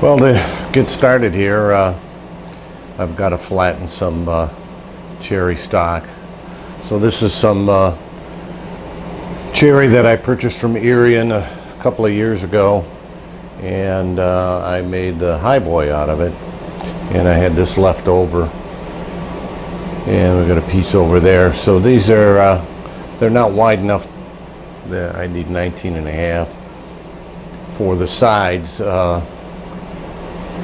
Well, to get started here, I've got to flatten some cherry stock. So this is some cherry that I purchased from Irian a couple of years ago, and I made the highboy out of it, and I had this left over, and we've got a piece over there. So these are they're not wide enough. I need 19 and a half for the sides.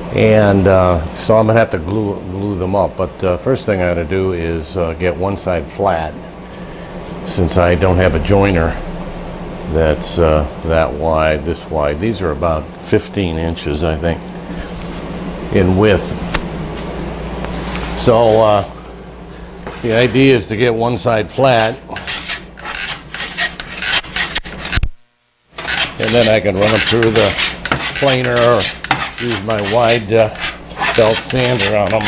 So I'm gonna have to glue them up, but first thing I gotta do is get one side flat, since I don't have a joiner that's that wide, this wide. These are about 15 inches, I think, in width. So the idea is to get one side flat, and then I can run them through the planer or use my wide belt sander on them.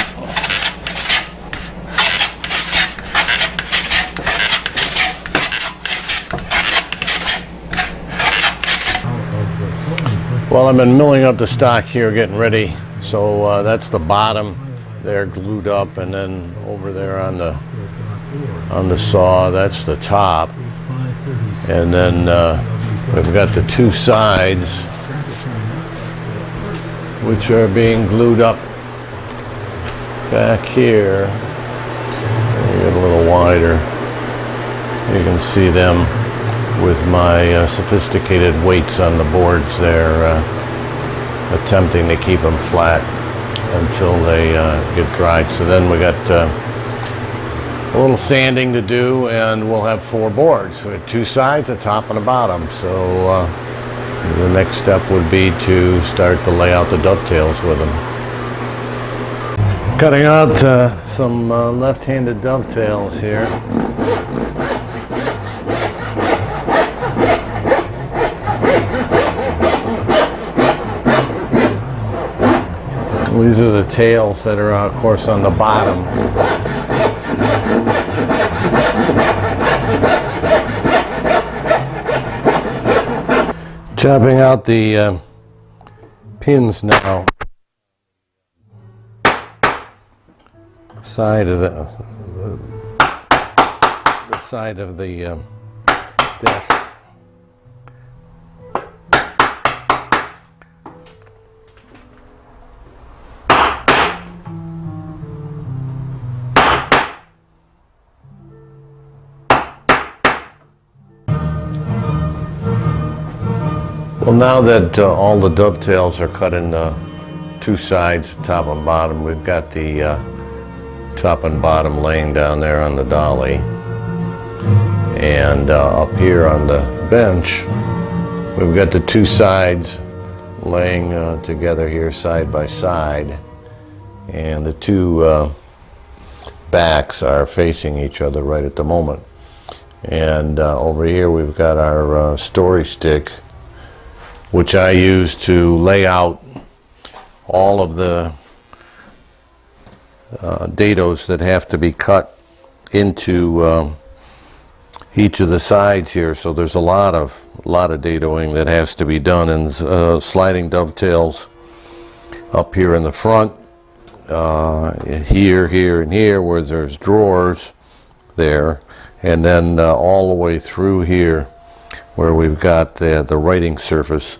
Well, I've been milling up the stock here, getting ready. So that's the bottom there glued up, and then over there on the saw, that's the top. And then we've got the two sides, which are being glued up back here. Get a little wider. You can see them with my sophisticated weights on the boards there, attempting to keep them flat until they get dried. So then we got a little sanding to do, and we'll have 4 boards with 2 sides, a top and a bottom. So the next step would be to start to lay out the dovetails with them. Cutting out some left-handed dovetails here. These are the tails that are, of course, on the bottom. Chopping out the pins now. Side of the side of the desk. Well, now that all the dovetails are cut into 2 sides, top and bottom, we've got the top and bottom laying down there on the dolly. And up here on the bench, we've got the 2 sides laying together here side by side. And the 2 backs are facing each other right at the moment. And over here we've got our story stick, which I use to lay out all of the dados that have to be cut into each of the sides here. So there's a lot of dadoing that has to be done, and sliding dovetails up here in the front, here, and here, where there's drawers there, and then all the way through here, where we've got the writing surface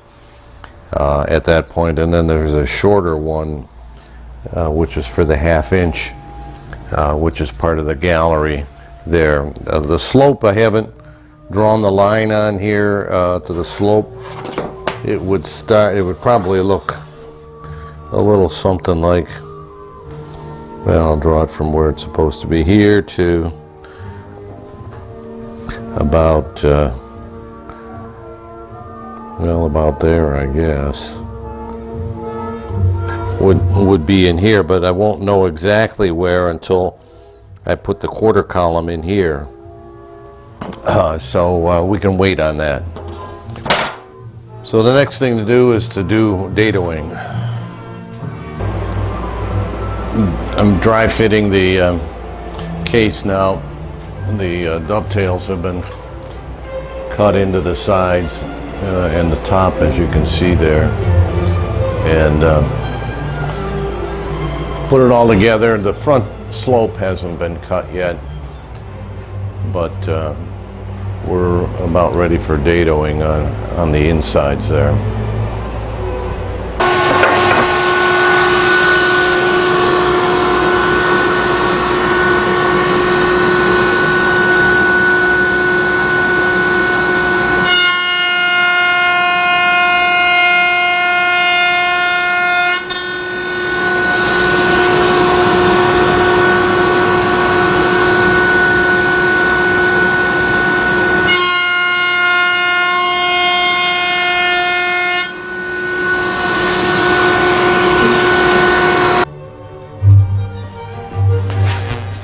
at that point. And then there's a shorter one, which is for the 1/2 inch, which is part of the gallery there. The slope, I haven't drawn the line on here to the slope. It would probably look a little something like, well, I'll draw it from where it's supposed to be here to about well, about there, I guess. Would be in here, but I won't know exactly where until I put the quarter column in here. So we can wait on that. So the next thing to do is to do dadoing. I'm dry fitting the case now. The dovetails have been cut into the sides and the top, as you can see there. and put it all together. The front slope hasn't been cut yet, but we're about ready for dadoing on the insides there.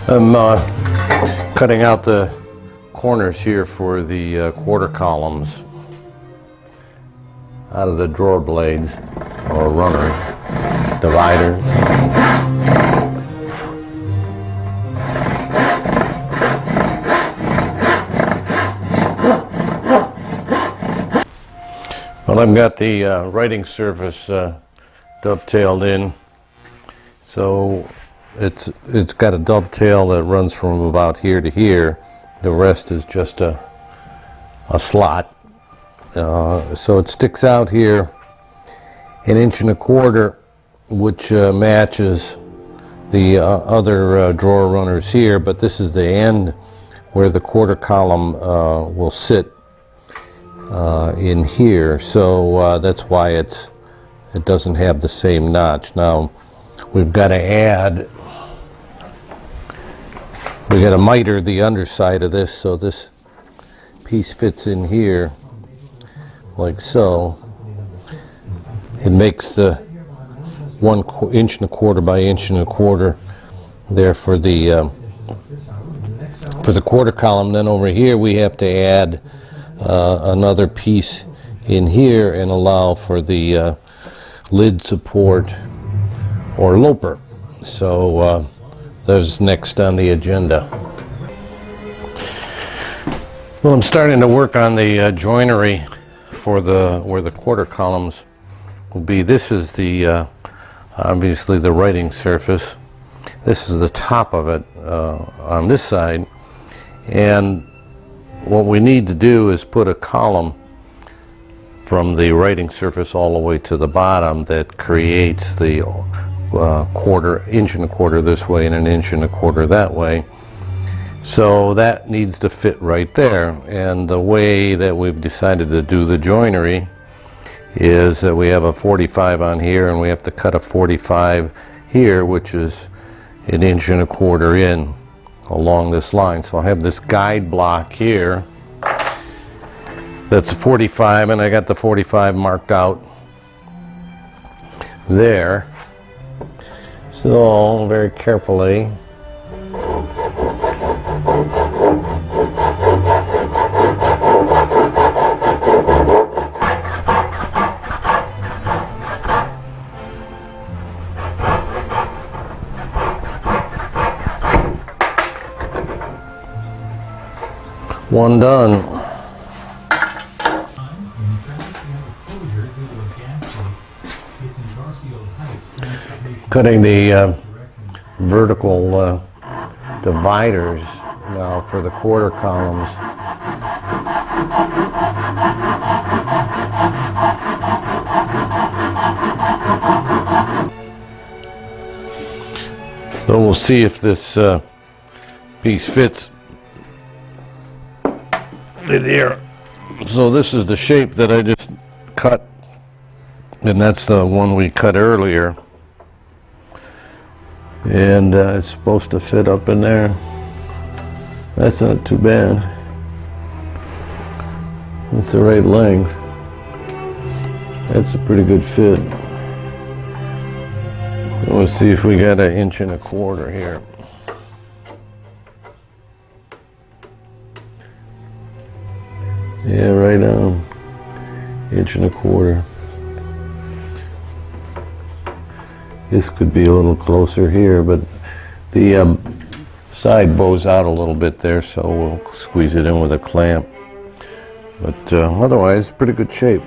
I'm cutting out the corners here for the quarter columns out of the drawer blades or runner divider. Well, I've got the writing surface dovetailed in, so it's got a dovetail that runs from about here to here. The rest is just a slot. So it sticks out here 1.25 inches, which matches the other drawer runners here, but this is the end where the quarter column will sit in here. So that's why it doesn't have the same notch. Now we've got to add, we got to miter the underside of this so this piece fits in here like so. It makes the 1.25 inches by 1.25 inches there for the quarter column. Then over here we have to add another piece in here and allow for the lid support or loper. So those next on the agenda. Well, I'm starting to work on the joinery for where the quarter columns will be. This is the obviously the writing surface. This is the top of it on this side, and what we need to do is put a column from the writing surface all the way to the bottom that creates the 1.25 inches this way and 1.25 inches that way. So that needs to fit right there, and the way that we've decided to do the joinery is that we have a 45 on here and we have to cut a 45 here, which is 1.25 inches in along this line. So I have this guide block here that's 45, and I got the 45 marked out there. So very carefully one done. Cutting the vertical dividers now for the quarter columns. So we'll see if this piece fits in here. So this is the shape that I just cut, and that's the one we cut earlier, and it's supposed to fit up in there. That's not too bad. That's the right length. That's a pretty good fit. Let's see if we got 1.25 inches here. Yeah, right on. 1.25 inches. This could be a little closer here, but the side bows out a little bit there, so we'll squeeze it in with a clamp. But otherwise, pretty good shape.